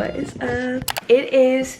What is up? It is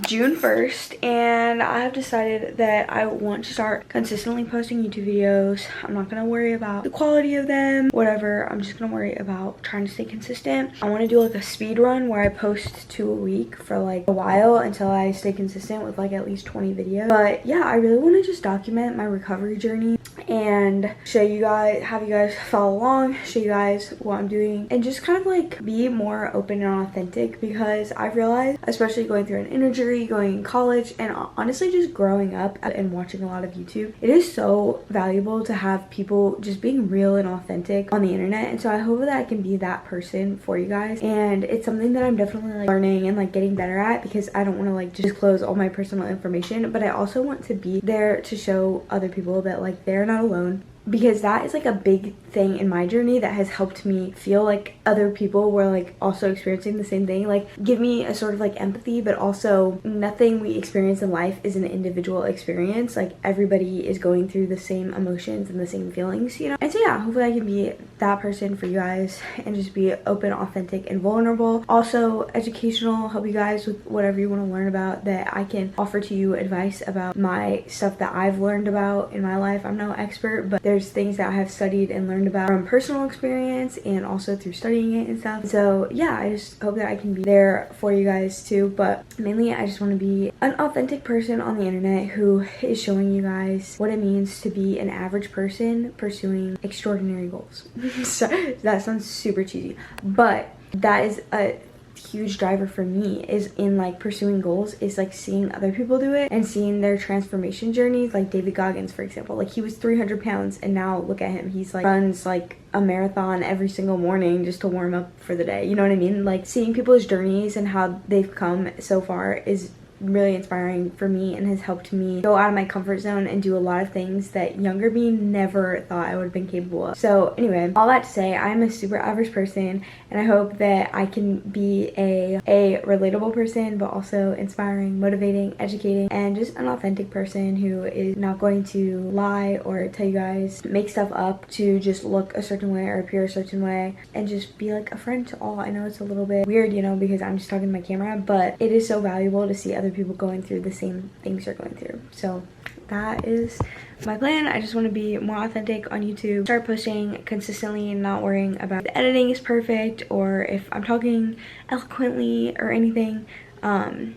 June 1st and I have decided that I want to start consistently posting YouTube videos. I'm not gonna worry about the quality of them, whatever. I'm just gonna worry about trying to stay consistent. I want to do like a speed run where I post 2 a week for like a while until I stay consistent with like at least 20 videos. But yeah, I really want to just document my recovery journey and show you guys, have you guys follow along, show you guys what I'm doing, and just kind of like be more open and authentic, because I've realized, especially going through an injury, going in college, and honestly just growing up and watching a lot of YouTube, it is so valuable to have people just being real and authentic on the internet. And so I hope that I can be that person for you guys, and it's something that I'm definitely like learning and like getting better at, because I don't want to like just disclose all my personal information, but I also want to be there to show other people that like they're not alone, because that is like a big thing in my journey that has helped me feel like other people were like also experiencing the same thing, like give me a sort of like empathy, but also nothing we experience in life is an individual experience. Like everybody is going through the same emotions and the same feelings, you know. And so yeah, hopefully I can be that person for you guys and just be open, authentic, and vulnerable. Also educational, help you guys with whatever you want to learn about, that I can offer to you advice about my stuff that I've learned about in my life. I'm no expert, but there's things that I have studied and learned about from personal experience and also through studying it and stuff. So yeah, I just hope that I can be there for you guys too. But mainly I just want to be an authentic person on the internet who is showing you guys what it means to be an average person pursuing extraordinary goals. So that sounds super cheesy, but that is a huge driver for me, is in like pursuing goals, is like seeing other people do it and seeing their transformation journeys. Like David Goggins, for example, like he was 300 pounds and now look at him, he's like runs like a marathon every single morning just to warm up for the day, you know what I mean? Like seeing people's journeys and how they've come so far is really inspiring for me and has helped me go out of my comfort zone and do a lot of things that younger me never thought I would have been capable of. So anyway, all that to say, I'm a super average person, and I hope that I can be a relatable person, but also inspiring, motivating, educating, and just an authentic person who is not going to lie or tell you guys, make stuff up to just look a certain way or appear a certain way, and just be like a friend to all. I know it's a little bit weird, you know, because I'm just talking to my camera, but it is so valuable to see other people going through the same things you're going through. So that is my plan. I just want to be more authentic on YouTube, start posting consistently and not worrying about the editing is perfect or if I'm talking eloquently or anything. And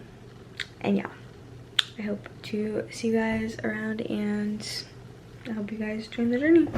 yeah, I hope to see you guys around, and I hope you guys join the journey.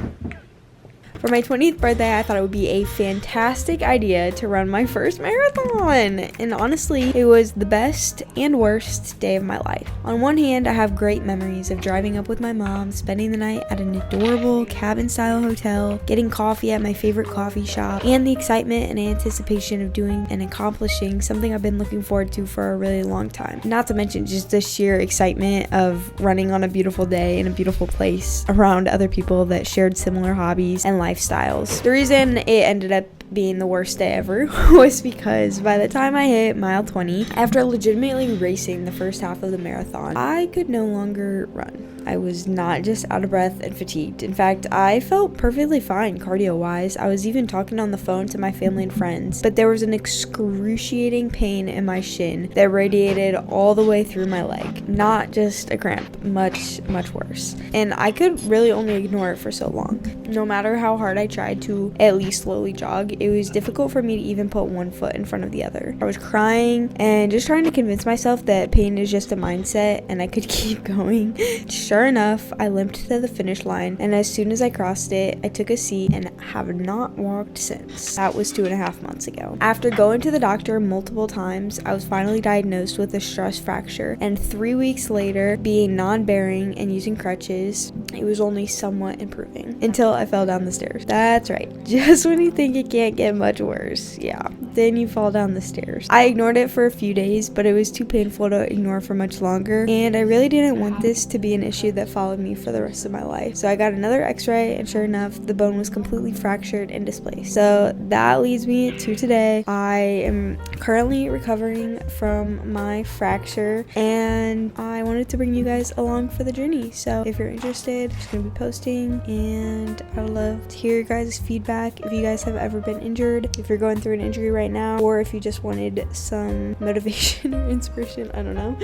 For my 20th birthday, I thought it would be a fantastic idea to run my first marathon. And honestly, it was the best and worst day of my life. On one hand, I have great memories of driving up with my mom, spending the night at an adorable cabin-style hotel, getting coffee at my favorite coffee shop, and the excitement and anticipation of doing and accomplishing something I've been looking forward to for a really long time. Not to mention just the sheer excitement of running on a beautiful day in a beautiful place around other people that shared similar hobbies and lifestyles. The reason it ended up being the worst day ever was because by the time I hit mile 20, after legitimately racing the first half of the marathon, I could no longer run. I was not just out of breath and fatigued. In fact, I felt perfectly fine cardio-wise. I was even talking on the phone to my family and friends, but there was an excruciating pain in my shin that radiated all the way through my leg. Not just a cramp, much worse. And I could really only ignore it for so long. No matter how hard I tried to at least slowly jog, it was difficult for me to even put one foot in front of the other. I was crying and just trying to convince myself that pain is just a mindset and I could keep going. Sure enough, I limped to the finish line, and as soon as I crossed it, I took a seat and have not walked since. That was 2.5 months ago. After going to the doctor multiple times, I was finally diagnosed with a stress fracture, and 3 weeks later, being non-bearing and using crutches, it was only somewhat improving until I fell down the stairs. That's right, just when you think it can't get much worse, yeah, then you fall down the stairs. I ignored it for a few days, but it was too painful to ignore for much longer, and I really didn't want this to be an issue that followed me for the rest of my life. So I got another x-ray, and sure enough, the bone was completely fractured and displaced. So that leads me to today. I am currently recovering from my fracture, and I wanted to bring you guys along for the journey. So if you're interested, I'm just gonna be posting, and I would love to hear your guys' feedback. If you guys have ever been injured, if you're going through an injury right right now, or if you just wanted some motivation or inspiration, I don't know.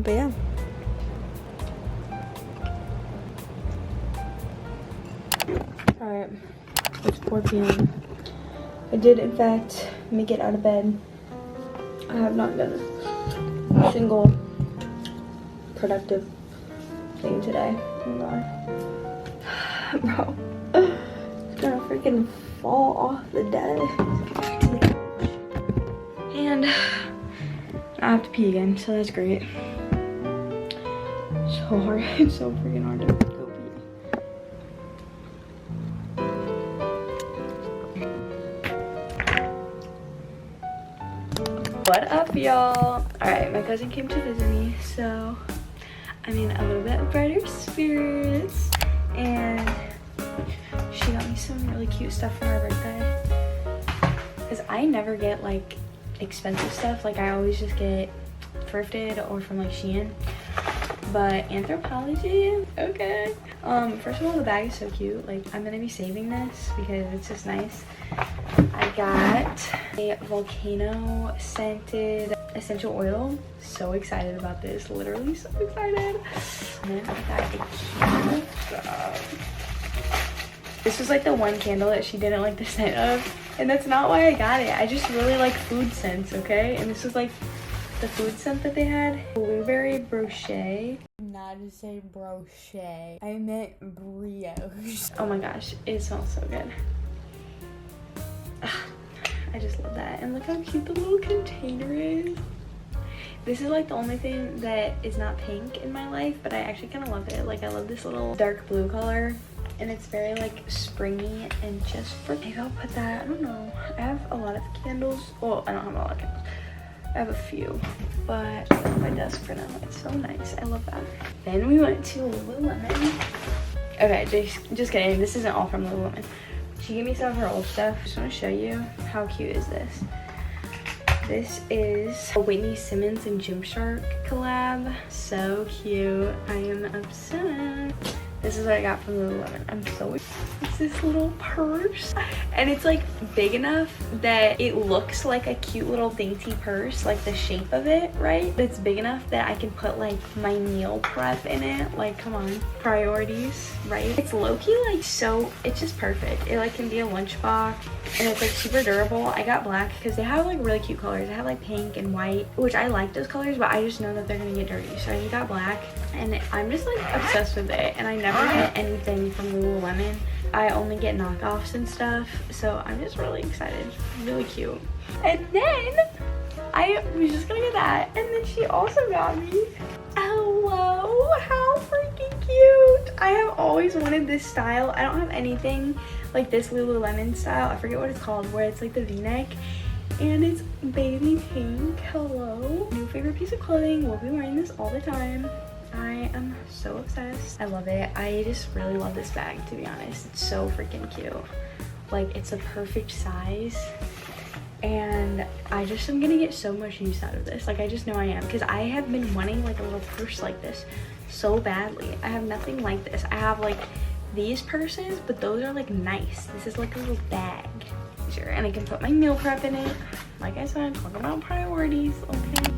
But yeah. Alright, it's 4 p.m. I did in fact make it out of bed. I have not done a single productive thing today. Oh god. Bro, it's gonna freaking fall off the desk. And I have to pee again, so that's great. So hard. It's so freaking hard to go pee. What up, y'all? Alright, my cousin came to visit me, so I'm in a little bit of brighter spirits. And she got me some really cute stuff for my birthday. Because I never get like expensive stuff. Like I always just get thrifted or from like Shein. But Anthropology, okay. First of all, the bag is so cute. Like I'm gonna be saving this because it's just nice. I got a volcano scented essential oil. So excited about this, literally so excited. And then I got a candle. This was like the one candle that she didn't like the scent of, and that's not why I got it. I just really like food scents, okay? And this was like the food scent that they had. Blueberry brochet. Not to say brochet, I meant brioche. Oh my gosh, it smells so good. I just love that. And look how cute the little container is. This is like the only thing that is not pink in my life, but I actually kind of love it. Like I love this little dark blue color, and it's very like springy and just for, maybe I'll put that, I don't know. I have a lot of candles. Well, I don't have a lot of candles. I have a few, but on my desk for now. It's so nice. I love that. Then we went to Lululemon. Okay, just kidding. This isn't all from Lululemon. She gave me some of her old stuff. I just want to show you how cute is this. This is a Whitney Simmons and Gymshark collab. So cute. I am obsessed. This is what I got from Lululemon. I'm so excited. It's this little purse. And it's like big enough that it looks like a cute little dainty purse, like the shape of it, right? But it's big enough that I can put like my meal prep in it. Like, come on, priorities, right? It's low-key like so, it's just perfect. It like can be a lunchbox, and it's like super durable. I got black because they have like really cute colors. I have like pink and white, which I like those colors, but I just know that they're gonna get dirty. So I just got black, and I'm just like obsessed with it. And I never get anything from Lululemon. I only get knockoffs and stuff, so I'm just really excited. Really cute. And then I was just gonna get that, and then she also got me, hello, how freaking cute. I have always wanted this style. I don't have anything like this Lululemon style. I forget what it's called, where it's like the v-neck and it's baby pink. Hello, new favorite piece of clothing. We'll be wearing this all the time. I am so obsessed. I love it. I just really love this bag, to be honest. It's so freaking cute. Like, it's a perfect size. And I just am gonna get so much use out of this. Like, I just know I am. Because I have been wanting like a little purse like this so badly. I have nothing like this. I have like these purses, but those are like nice. This is like a little bag. Sure, and I can put my meal prep in it. Like I said, talk about priorities, okay?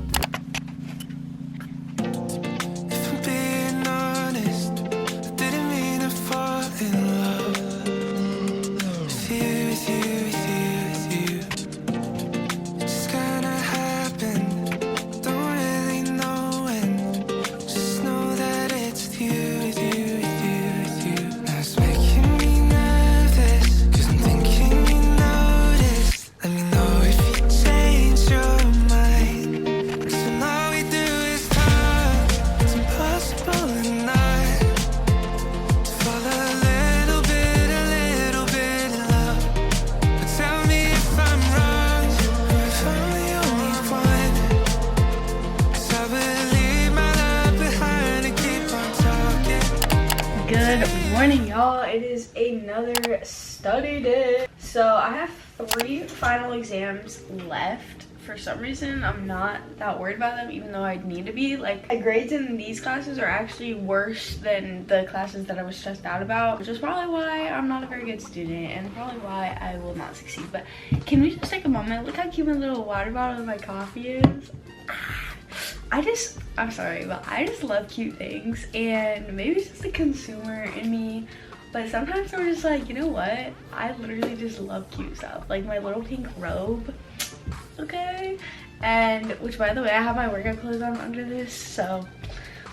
Good morning, y'all. It is another study day. So I have 3 final exams left for some reason I'm not that worried about them, even though I need to be. Like, my grades in these classes are actually worse than the classes that I was stressed out about, which is probably why I'm not a very good student and probably why I will not succeed. But can we just take a moment? Look how cute my little water bottle and my coffee is. I'm sorry, but I just love cute things, and maybe it's just the consumer in me, but sometimes I'm just like, you know what, I literally just love cute stuff. Like my little pink robe, okay, and which, by the way, I have my workout clothes on under this, so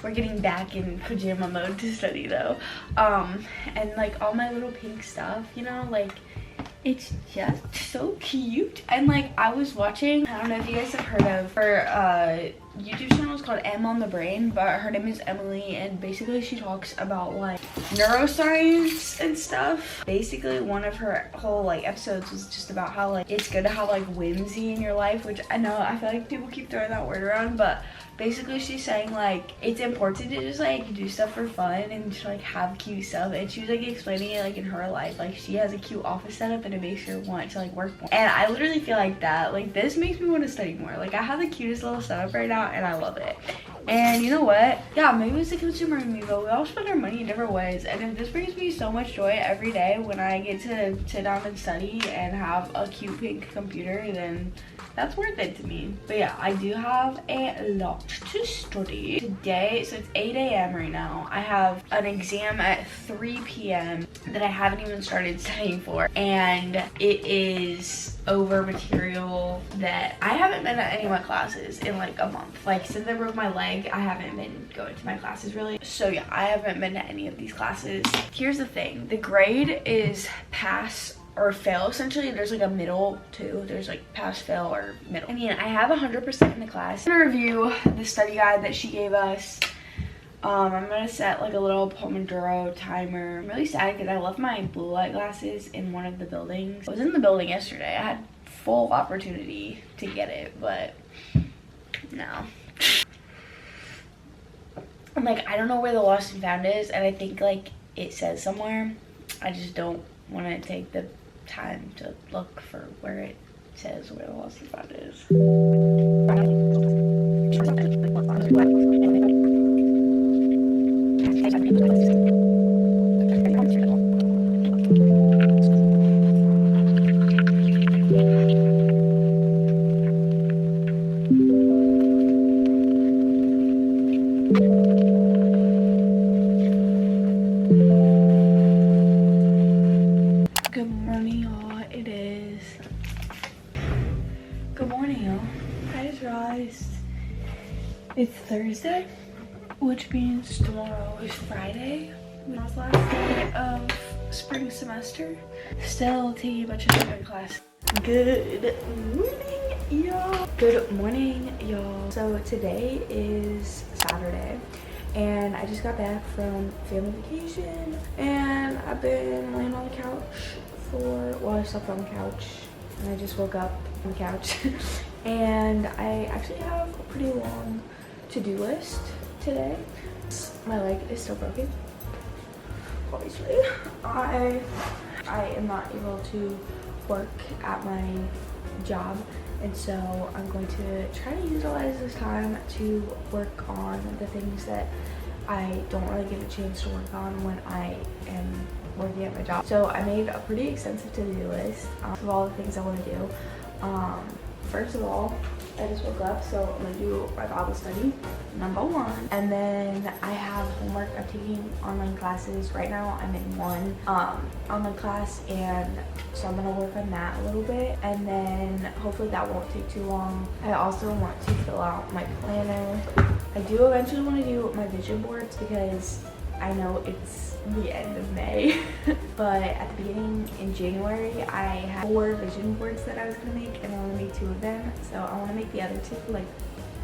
we're getting back in pajama mode to study though. And like all my little pink stuff, you know, like it's just so cute. And like I was watching, I don't know if you guys have heard of her YouTube channel is called M on the Brain, but her name is Emily, and basically she talks about like neuroscience and stuff. Basically one of her whole like episodes was just about how like it's good to have like whimsy in your life, which I know I feel like people keep throwing that word around, but basically she's saying like it's important to just like do stuff for fun and just like have cute stuff. And she was like explaining it like in her life, like she has a cute office setup and it makes her want to like work more. And I literally feel like that, like this makes me want to study more. Like I have the cutest little setup right now and I love it. And you know what, yeah, maybe it's the consumer in me, but we all spend our money in different ways, and if this brings me so much joy every day when I get to sit down and study and have a cute pink computer, then that's worth it to me. But yeah, I do have a lot to study today. So it's 8 a.m. right now. I have an exam at 3 p.m. that I haven't even started studying for, and it is over material that I haven't been at any of my classes in like a month. Like since I broke my leg, I haven't been going to my classes really. So yeah, I haven't been to any of these classes. Here's the thing, the grade is pass or fail essentially. There's like a middle too. There's like pass, fail, or middle. I mean, I have 100% in the class. I'm gonna review the study guide that she gave us. I'm gonna set like a little Pomodoro timer. I'm really sad because I left my blue light glasses in one of the buildings. I was in the building yesterday. I had full opportunity to get it, but no. I'm like, I don't know where the lost and found is, and I think like it says somewhere. I just don't want to take the time to look for where it says where the lost and found is. Good morning, y'all. It is. Good morning, y'all. I just realized it's Thursday, which means tomorrow is Friday. Tomorrow's last day of spring semester. Still taking a bunch of different classes. Good morning, y'all. Good morning, y'all. So today is Saturday, and I just got back from family vacation, and I've been laying on the couch well, I slept on the couch and I just woke up on the couch. And I actually have a pretty long to-do list today. My leg is still broken, obviously. I am not able to work at my job, and so I'm going to try to utilize this time to work on the things that I don't really get a chance to work on when I am working at my job. So I made a pretty extensive to-do list of all the things I want to do. First of all, I just woke up, so I'm gonna do my Bible study, #1. And then I have homework. I'm taking online classes. Right now I'm in one online class, and so I'm gonna work on that a little bit, and then hopefully that won't take too long. I also want to fill out my planner. I do eventually want to do my vision boards because I know it's the end of May, but at the beginning in January, I had 4 vision boards that I was gonna make, and I want to make 2 of them. So I want to make the other 2 like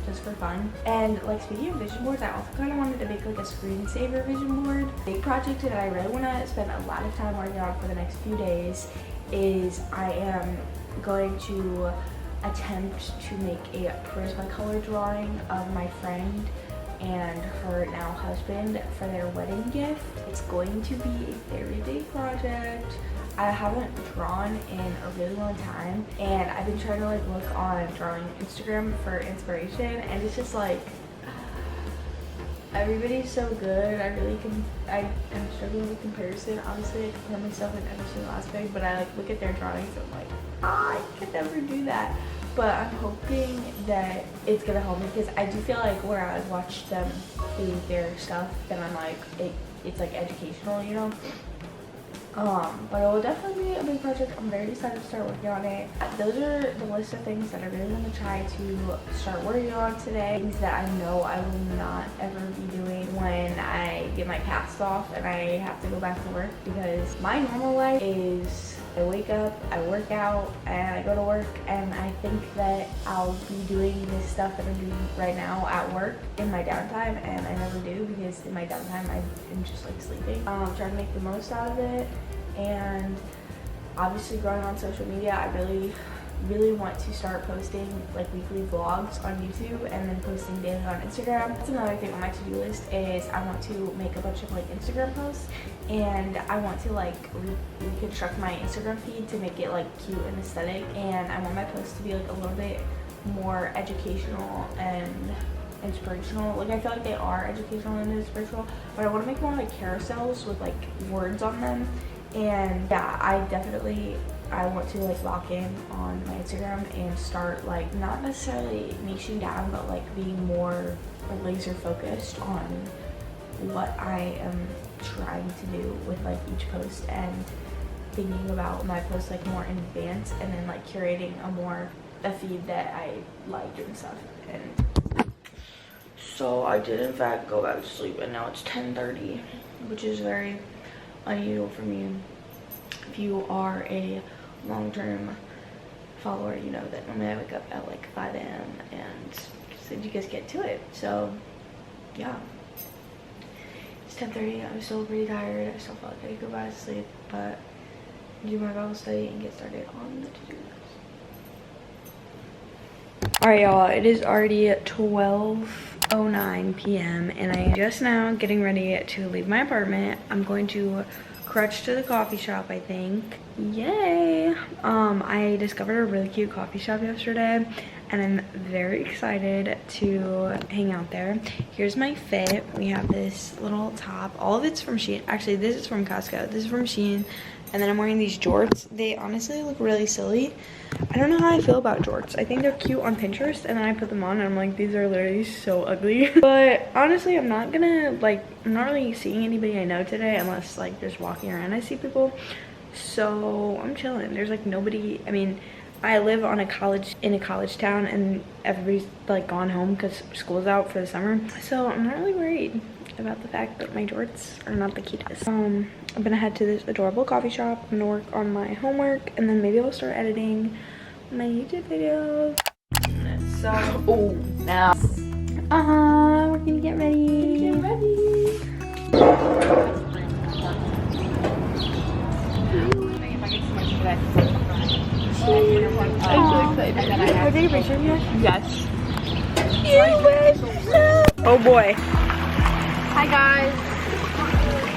just for fun. And like speaking of vision boards, I also kind of wanted to make like a screensaver vision board. Big project that I really want to spend a lot of time working on for the next few days is I am going to attempt to make a Prismacolor drawing of my friend and her now husband for their wedding gift. It's going to be a very big project. I haven't drawn in a really long time, and I've been trying to like look on drawing Instagram for inspiration, and it's just like everybody's so good. I am struggling with comparison. Obviously I compare myself in every single aspect, but I like look at their drawings and I'm like, I could never do that. But I'm hoping that it's gonna help me, because I do feel like where I watch them do their stuff, then I'm like, it's like educational, you know. But it will definitely be a big project. I'm very excited to start working on it. Those are the list of things that I really want to try to start working on today. Things that I know I will not ever be doing when I get my cast off and I have to go back to work, because my normal life is I wake up, I work out, and I go to work, and I think that I'll be doing this stuff that I'm doing right now at work in my downtime, and I never do, because in my downtime I am just like sleeping. I'm trying to make the most out of it, and obviously growing on social media, I really want to start posting like weekly vlogs on YouTube and then posting daily on Instagram. That's another thing on my to-do list, is I want to make a bunch of like Instagram posts, and I want to like reconstruct my Instagram feed to make it like cute and aesthetic, and I want my posts to be like a little bit more educational and inspirational. Like I feel like they are educational and inspirational, but I want to make more like carousels with like words on them. And yeah, I want to like lock in on my Instagram and start like not necessarily niching down, but like being more laser focused on what I am trying to do with like each post, and thinking about my posts like more in advance, and then like curating a feed that I like and stuff. And so I did in fact go back to sleep, and now it's 10:30, which is very unusual for me. If you are a long-term follower, you know that normally I wake up at like 5 a.m. and so you guys get to it. So yeah, it's 10:30. I'm still pretty tired. I still feel like I could go back to sleep, but do my Bible study and get started on the to-do list. Alright y'all, it is already 12:09 p.m. and I am just now getting ready to leave my apartment. I'm going to crutch to the coffee shop, I think. Yay! I discovered a really cute coffee shop yesterday, and I'm very excited to hang out there. Here's my fit. We have this little top. All of it's from Shein. Actually, this is from Costco. This is from Shein. And then I'm wearing these jorts. They honestly look really silly. I don't know how I feel about jorts. I think they're cute on Pinterest, and then I put them on and I'm like, these are literally so ugly. But honestly, I'm not really seeing anybody I know today, unless like just walking around I see people. So I'm chilling. There's like nobody. I mean, I live in a college town, and everybody's like gone home because school's out for the summer. So I'm not really worried about the fact that my jorts are not the cutest. I'm gonna head to this adorable coffee shop. I'm gonna work on my homework, and then maybe I'll start editing my YouTube videos. So, oh, now we're gonna get ready. Get ready. I'm so excited. Can I take a picture of you? Yes. Oh boy. Hi guys.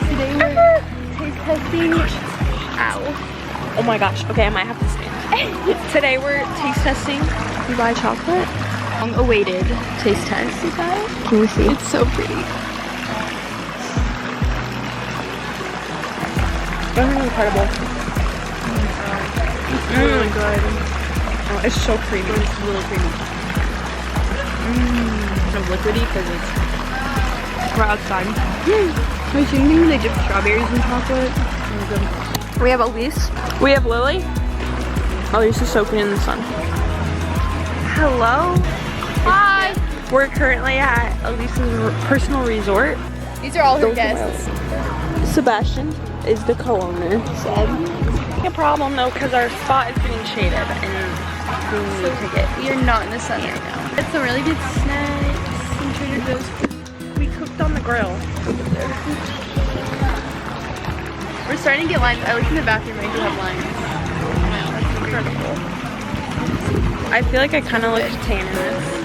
Today we're taste testing. Ow. Oh my gosh. Okay, I might have to stand. Today we're taste testing Dubai chocolate. Long-awaited taste test. Can we see? It's so pretty. That's incredible. It's really good. Oh, it's so creamy. It's really creamy. Kind of liquidy because it's right outside. I think they dip strawberries in chocolate. Really good. We have Elise. We have Lily. Elise is soaking in the sun. Hello. Hi. We're currently at Elise's personal resort. These are all her guests. Sebastian is the co-owner. A problem though, because our spot is getting shaded and we need to get. We are not in the sun right now. It's some really good snacks from Trader Joe's. We cooked on the grill. We're starting to get lines. I looked in the bathroom. I do have lines. Wow, that's incredible. I feel like I kind of look tan in this.